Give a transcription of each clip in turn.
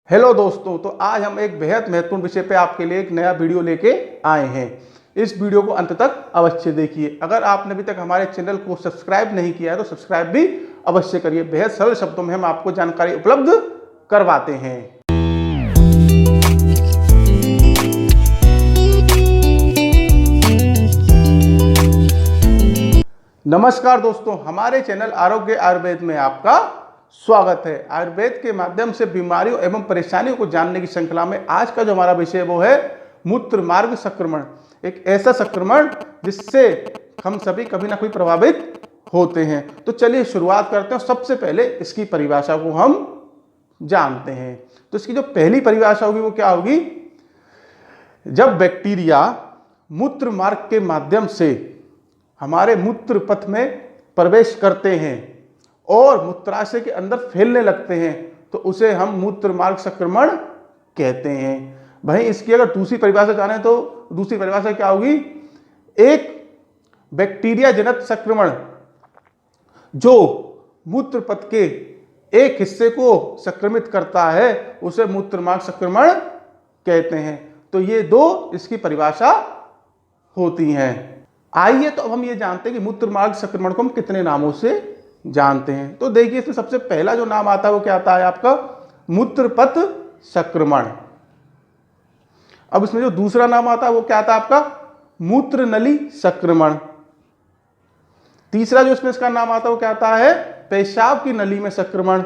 Hello दोस्तों, तो आज हम एक बेहद महत्वपूर्ण विषय पे आपके लिए एक नया वीडियो लेके आए हैं। इस वीडियो को अंत तक अवश्य देखिए। अगर आपने अभी तक हमारे चैनल को सब्सक्राइब नहीं किया है तो सब्सक्राइब भी अवश्य करिए। बेहद सरल शब्दों में हम आपको जानकारी उपलब्ध करवाते हैं। नमस्कार दोस्तों, हमारे चैनल आरोग्य आयुर्वेद में आपका स्वागत है। आयुर्वेद के माध्यम से बीमारियों एवं परेशानियों को जानने की श्रृंखला में आज का जो हमारा विषय वो है मूत्र मार्ग संक्रमण। एक ऐसा संक्रमण जिससे हम सभी कभी ना कभी प्रभावित होते हैं। तो चलिए शुरुआत करते हैं। सबसे पहले इसकी परिभाषा को हम जानते हैं। तो इसकी जो पहली परिभाषा होगी वो क्या होगी? जब बैक्टीरिया मूत्र मार्ग के माध्यम से हमारे मूत्र पथ में प्रवेश करते हैं और मूत्राशय के अंदर फैलने लगते हैं तो उसे हम मूत्र मार्ग संक्रमण कहते हैं। भाई इसकी अगर दूसरी परिभाषा जाने तो दूसरी परिभाषा क्या होगी? एक बैक्टीरिया जनित संक्रमण जो मूत्र पथ के एक हिस्से को संक्रमित करता है उसे मूत्र मार्ग संक्रमण कहते हैं। तो ये दो इसकी परिभाषा होती हैं। आइए तो अब हम ये जानते हैं कि मूत्र मार्ग संक्रमण को हम कितने नामों से जानते हैं। तो देखिए इसमें सबसे पहला जो नाम आता है वो क्या आता है आपका? मूत्र पथ संक्रमण। अब इसमें जो दूसरा नाम आता है वो क्या आता है आपका? मूत्र नली संक्रमण। तीसरा जो इसमें इसका नाम आता है वो क्या आता है? पेशाब की नली में संक्रमण।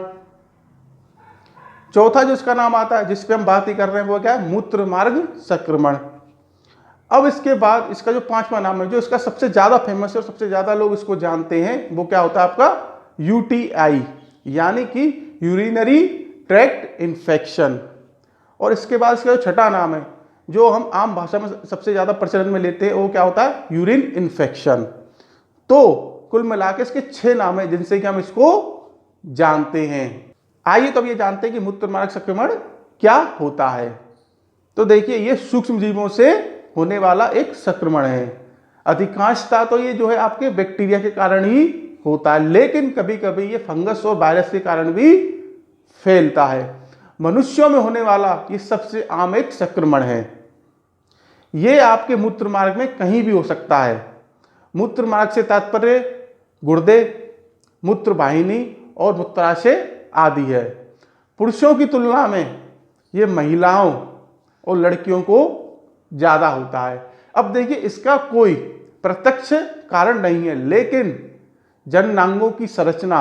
चौथा जो इसका नाम आता है जिस पे हम बात ही कर रहे हैं वो क्या है? मूत्र मार्ग संक्रमण। अब इसके बाद इसका जो पांचवा नाम है जो इसका सबसे ज्यादा फेमस है और सबसे ज्यादा लोग इसको जानते हैं वो क्या होता है आपका? यूटीआई, यानी कि यूरिनरी ट्रैक्ट इन्फेक्शन। और इसके बाद इसका जो छठा नाम है जो हम आम भाषा में सबसे ज्यादा प्रचलन में लेते हैं वो क्या होता है? Urine infection. तो कुल मिलाकर इसके 6 नाम है जिनसे कि हम इसको जानते हैं। आइए तो अब ये जानते हैं कि मूत्र मार्ग संक्रमण क्या होता है। तो देखिए ये सूक्ष्म जीवों से होने वाला एक संक्रमण है। अधिकांशतः तो ये जो है आपके बैक्टीरिया के कारण ही होता है, लेकिन कभी कभी ये फंगस और वायरस के कारण भी फैलता है। मनुष्यों में होने वाला ये सबसे आम एक संक्रमण है। ये आपके मूत्र मार्ग में कहीं भी हो सकता है। मूत्र मार्ग से तात्पर्य गुर्दे, मूत्र वाहिनी और मूत्राशय आदि है। पुरुषों की तुलना में ये महिलाओं और लड़कियों को ज्यादा होता है। अब देखिए इसका कोई प्रत्यक्ष कारण नहीं है, लेकिन जननांगों की संरचना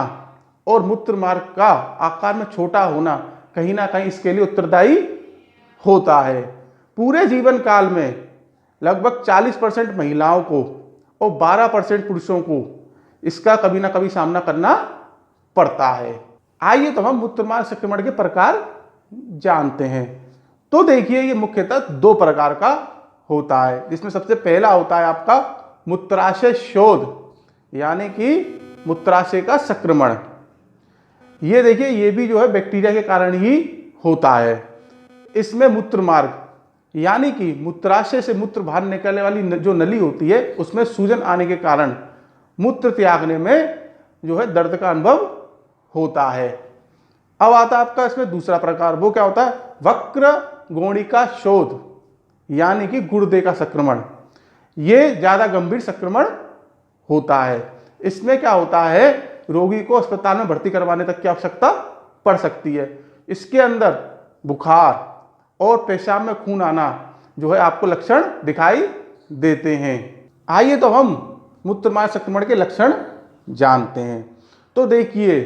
और मूत्र मार्ग का आकार में छोटा होना कहीं ना कहीं इसके लिए उत्तरदायी होता है। पूरे जीवन काल में लगभग 40% महिलाओं को और 12% पुरुषों को इसका कभी ना कभी सामना करना पड़ता है। आइए तो हम मूत्र मार्ग संक्रमण के प्रकार जानते हैं। तो देखिए ये मुख्यतः 2 प्रकार का होता है, जिसमें सबसे पहला होता है आपका मूत्राशय शोथ, यानी कि मूत्राशय का संक्रमण। ये देखिए ये भी जो है बैक्टीरिया के कारण ही होता है। इसमें मूत्र मार्ग यानी कि मूत्राशय से मूत्र बाहर निकलने वाली जो नली होती है उसमें सूजन आने के कारण मूत्र त्यागने में जो है दर्द का अनुभव होता है। अब आता है आपका इसमें दूसरा प्रकार, वो क्या होता है? वक्र गोणिका शोथ, यानी कि गुर्दे का संक्रमण। ये ज्यादा गंभीर संक्रमण होता है। इसमें क्या होता है? रोगी को अस्पताल में भर्ती करवाने तक की आवश्यकता पड़ सकती है। इसके अंदर बुखार और पेशाब में खून आना जो है आपको लक्षण दिखाई देते हैं। आइए तो हम मूत्र मार्ग संक्रमण के लक्षण जानते हैं। तो देखिए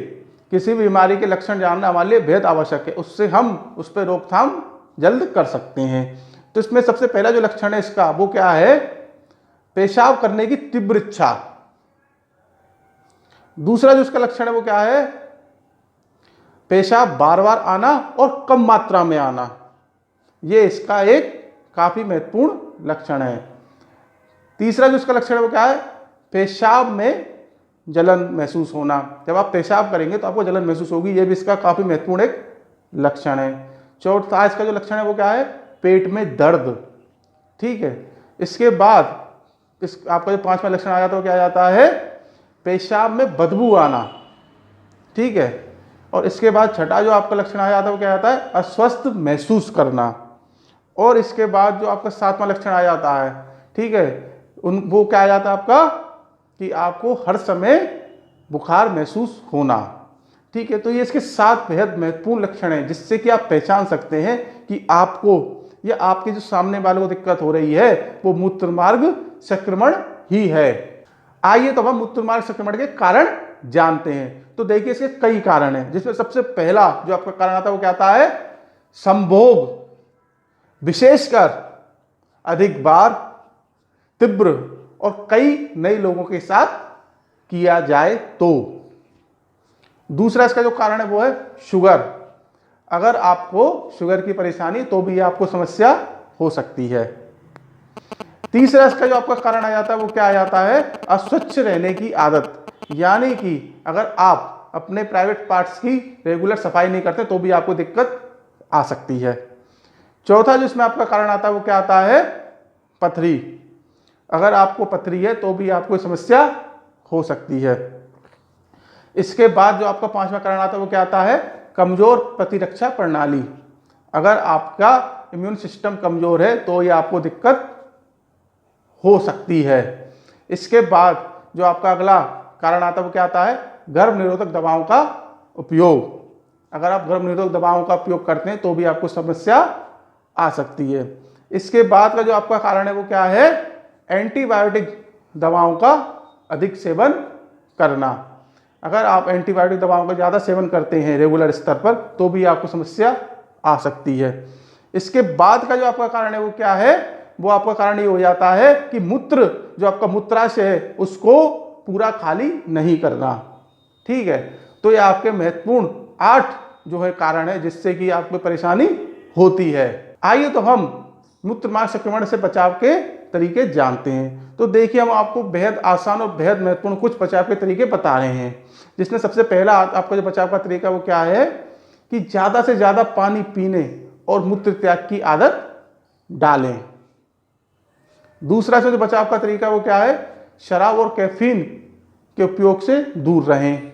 किसी बीमारी के लक्षण जानना हमारे लिए बेहद आवश्यक है, उससे हम उस पर रोकथाम जल्द कर सकते हैं। तो इसमें सबसे पहला जो लक्षण है इसका वो क्या है? पेशाब करने की तीव्र इच्छा। दूसरा जो इसका लक्षण है वो क्या है? पेशाब बार बार आना और कम मात्रा में आना। ये इसका एक काफी महत्वपूर्ण लक्षण है। तीसरा जो इसका लक्षण है वो क्या है? पेशाब में जलन महसूस होना। जब आप पेशाब करेंगे तो आपको जलन महसूस होगी। ये भी इसका काफी महत्वपूर्ण एक लक्षण है। चौथा इसका जो लक्षण है वो क्या है? पेट में दर्द। ठीक है। इसके बाद इस आपका जो 5वां लक्षण आ जाता है वो क्या आ जाता है? पेशाब में बदबू आना। ठीक है। और इसके बाद छठा जो आपका लक्षण आ जाता है वो क्या आता है, अस्वस्थ महसूस करना। और इसके बाद जो आपका सातवां लक्षण आ जाता है, ठीक है, वो क्या आ जाता है आपका, कि आपको हर समय बुखार महसूस होना। ठीक है, तो ये इसके 7 बेहद महत्वपूर्ण लक्षण हैं जिससे कि आप पहचान सकते हैं कि आपको या आपके जो सामने वाले को दिक्कत हो रही है वो मूत्र मार्ग संक्रमण ही है। आइए तो हम मूत्र मार्ग संक्रमण के कारण जानते हैं। तो देखिए इसके कई कारण हैं, जिसमें सबसे पहला जो आपका कारण आता है वो क्या आता है, संभोग, विशेषकर अधिक बार, तीव्र और कई नए लोगों के साथ किया जाए तो। दूसरा इसका जो कारण है वो है शुगर। अगर आपको शुगर की परेशानी तो भी आपको समस्या हो सकती है। तीसरा इसका जो आपका कारण आ जाता है वो क्या आ जाता है, अस्वच्छ रहने की आदत, यानी कि अगर आप अपने प्राइवेट पार्ट्स की रेगुलर सफाई नहीं करते तो भी आपको दिक्कत आ सकती है। चौथा जो इसमें आपका कारण आता है वो क्या आता है, पथरी। अगर आपको पथरी है तो भी आपको समस्या हो सकती है। इसके बाद जो आपका 5वां कारण आता है वो क्या आता है, कमजोर प्रतिरक्षा प्रणाली। अगर आपका इम्यून सिस्टम कमजोर है तो ये आपको दिक्कत हो सकती है। इसके बाद जो आपका अगला कारण आता है वो क्या आता है, गर्भ निरोधक दवाओं का उपयोग। अगर आप गर्भ निरोधक दवाओं का उपयोग करते हैं तो भी आपको समस्या आ सकती है। इसके बाद का जो आपका कारण है वो क्या है, एंटीबायोटिक दवाओं का अधिक सेवन करना। अगर आप एंटीबायोटिक दवाओं का ज़्यादा सेवन करते हैं रेगुलर स्तर पर तो भी आपको समस्या आ सकती है। इसके बाद का जो आपका कारण है वो क्या है, वो आपका कारण ये हो जाता है कि मूत्र, जो आपका मूत्राशय है उसको पूरा खाली नहीं करना। ठीक है, तो ये आपके महत्वपूर्ण 8 जो है कारण है जिससे कि आपको परेशानी होती है। आइए तो हम मूत्र मार्ग संक्रमण से बचाव के तरीके जानते हैं। तो देखिए हम आपको बेहद आसान और बेहद महत्वपूर्ण कुछ बचाव के तरीके बता रहे हैं, जिसमें सबसे पहला आपका जो बचाव का तरीका वो क्या है कि ज़्यादा से ज़्यादा पानी पीने और मूत्र त्याग की आदत डालें। दूसरा जो बचाव का तरीका वो क्या है, शराब और कैफीन के उपयोग से दूर रहें।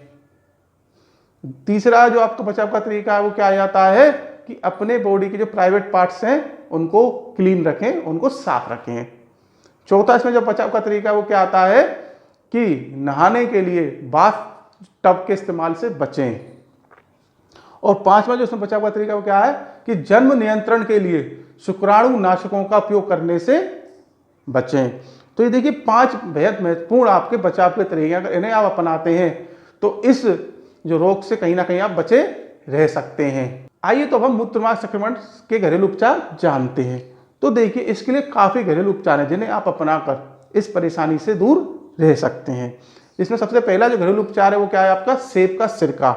तीसरा जो आपका बचाव का तरीका है वो क्या आता है कि अपने बॉडी के जो प्राइवेट पार्ट्स हैं उनको क्लीन रखें, उनको साफ रखें। चौथा इसमें जो बचाव का तरीका है वो क्या आता है कि नहाने के लिए बाथ टब के इस्तेमाल से बचें। और 5वां जो इसमें बचाव का तरीका वो क्या है कि जन्म नियंत्रण के लिए शुक्राणु नाशकों का उपयोग करने से बचें। तो ये देखिए 5 बेहद महत्वपूर्ण आपके बचाव के तरीके, अगर इन्हें आप अपनाते हैं तो इस जो रोग से कहीं ना कहीं आप बचे रह सकते हैं। आइए तो हम मूत्र मार्ग संक्रमण के घरेलू उपचार जानते हैं। तो देखिए इसके लिए काफ़ी घरेलू उपचार हैं जिन्हें आप अपनाकर इस परेशानी से दूर रह सकते हैं। इसमें सबसे पहला जो घरेलू उपचार है वो क्या है आपका, सेब का सिरका।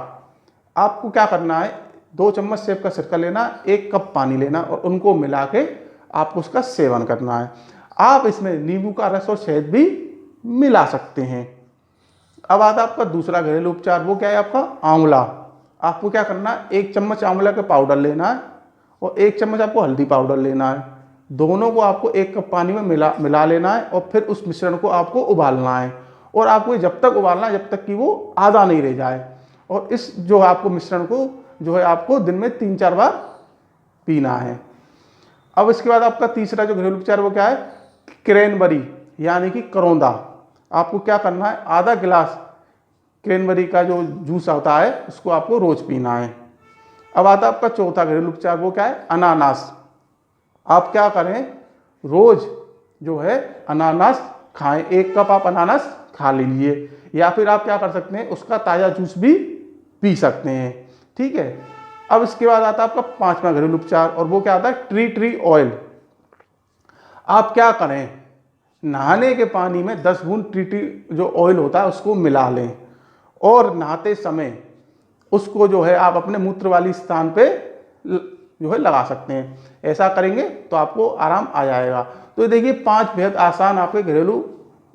आपको क्या करना है, 2 चम्मच सेब का सिरका लेना, 1 कप पानी लेना और उनको मिला के आपको उसका सेवन करना है। आप इसमें नींबू का रस और शहद भी मिला सकते हैं। अब आता है आपका दूसरा घरेलू उपचार, वो क्या है आपका आंवला। आपको क्या करना है, 1 चम्मच आंवला का पाउडर लेना है और 1 चम्मच आपको हल्दी पाउडर लेना है। दोनों को आपको 1 कप पानी में मिला लेना है और फिर उस मिश्रण को आपको उबालना है। और आपको जब तक उबालना है जब तक कि वो आधा नहीं रह जाए। और इस जो आपको मिश्रण को जो है आपको दिन में 3-4 बार पीना है। अब इसके बाद आपका तीसरा जो घरेलू उपचार वो क्या है, क्रैनबेरी यानी कि करौंदा। आपको क्या करना है, आधा गिलास क्रैनबेरी का जो जूस होता है उसको आपको रोज पीना है। अब आता है आपका चौथा घरेलू उपचार, वो क्या है, अनानास। आप क्या करें, रोज जो है अनानास खाएं। 1 कप आप अनानास खा लीजिए, या फिर आप क्या कर सकते हैं, उसका ताज़ा जूस भी पी सकते हैं। ठीक है, अब इसके बाद आता है आपका 5वां घरेलू उपचार और वो क्या आता है, ट्री ऑयल। आप क्या करें, नहाने के पानी में 10 बूंद ट्री जो ऑयल होता है उसको मिला लें और नहाते समय उसको जो है आप अपने मूत्र वाली स्थान पे जो है लगा सकते हैं। ऐसा करेंगे तो आपको आराम आ जाएगा। तो ये देखिए 5 बेहद आसान आपके घरेलू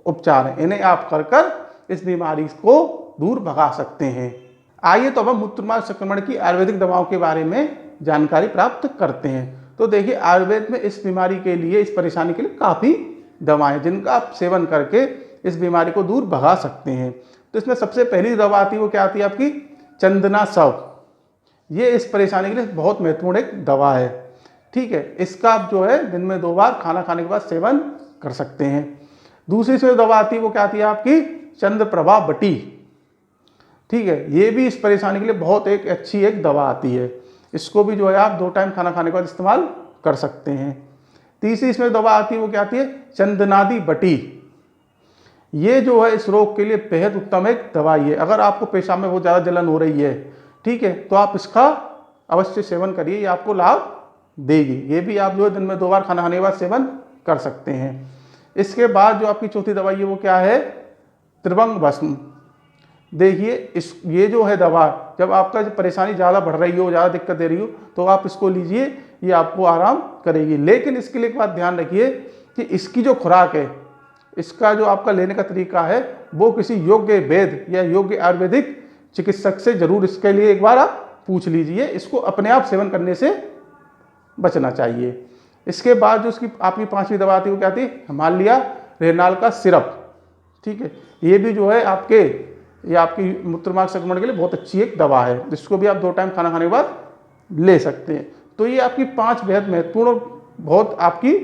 उपचार हैं, इन्हें आप कर इस बीमारी को दूर भगा सकते हैं। आइए तो अब हम मूत्र मार्ग संक्रमण की आयुर्वेदिक दवाओं के बारे में जानकारी प्राप्त करते हैं। तो देखिए आयुर्वेद में इस बीमारी के लिए, इस परेशानी के लिए काफ़ी दवाएं जिनका आप सेवन करके इस बीमारी को दूर भगा सकते हैं। तो इसमें सबसे पहली दवा आती है वो क्या आती है आपकी, चंदना शव। ये इस परेशानी के लिए बहुत महत्वपूर्ण एक दवा है। ठीक है, इसका आप जो है दिन में 2 बार खाना खाने के बाद सेवन कर सकते हैं। दूसरी जो दवा आती है वो क्या आती है आपकी चंद्रप्रभा बटी। ठीक है, ये भी इस परेशानी के लिए बहुत एक अच्छी एक दवा आती है। इसको भी जो है आप 2 टाइम खाना खाने के बाद इस्तेमाल कर सकते हैं। तीसरी इसमें दवा आती है वो क्या आती है चंदनादी बटी। ये जो है इस रोग के लिए बेहद उत्तम एक दवाई है। अगर आपको पेशाब में बहुत ज़्यादा जलन हो रही है, ठीक है, तो आप इसका अवश्य सेवन करिए, ये आपको लाभ देगी। ये भी आप जो है दिन में 2 बार खाना खाने के बाद सेवन कर सकते हैं। इसके बाद जो आपकी चौथी दवाई है वो क्या है त्रिभंग भस्म। देखिए ये जो है दवा, जब आपका जो परेशानी ज़्यादा बढ़ रही हो, ज़्यादा दिक्कत दे रही हो, तो आप इसको लीजिए, ये आपको आराम करेगी। लेकिन इसके लिए एक बात ध्यान रखिए कि इसकी जो खुराक है, इसका जो आपका लेने का तरीका है, वो किसी योग्य वैद्य या योग्य आयुर्वेदिक चिकित्सक से जरूर इसके लिए एक बार आप पूछ लीजिए। इसको अपने आप सेवन करने से बचना चाहिए। इसके बाद जो उसकी आपकी 5वीं दवा आती है वो क्या आती है हिमालय रेनाल का सिरप। ठीक है, ये भी जो है आपकी मूत्रमार्ग संक्रमण के लिए बहुत अच्छी एक दवा है, जिसको भी आप 2 टाइम खाना खाने के बाद ले सकते हैं। तो ये आपकी 5 बेहद महत्वपूर्ण और बहुत आपकी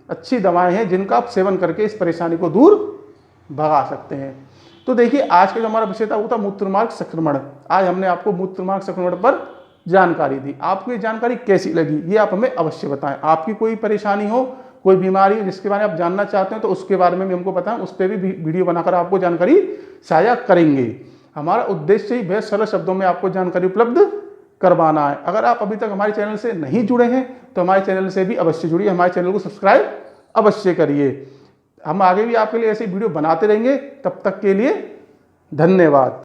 अच्छी दवाएं हैं जिनका आप सेवन करके इस परेशानी को दूर भगा सकते हैं। तो देखिए आज का जो हमारा विषय था वो था मूत्रमार्ग संक्रमण। आज हमने आपको मूत्रमार्ग संक्रमण पर जानकारी दी। आपको ये जानकारी कैसी लगी ये आप हमें अवश्य बताएं। आपकी कोई परेशानी हो, कोई बीमारी हो जिसके बारे में आप जानना चाहते हैं तो उसके बारे में भी हमको बताएं, उस पर भी वीडियो बनाकर आपको जानकारी साझा करेंगे। हमारा उद्देश्य ही बेहद सरल शब्दों में आपको जानकारी उपलब्ध करवाना है। अगर आप अभी तक हमारे चैनल से नहीं जुड़े हैं तो हमारे चैनल से भी अवश्य जुड़िए, हमारे चैनल को सब्सक्राइब अवश्य करिए। हम आगे भी आपके लिए ऐसी वीडियो बनाते रहेंगे। तब तक के लिए धन्यवाद।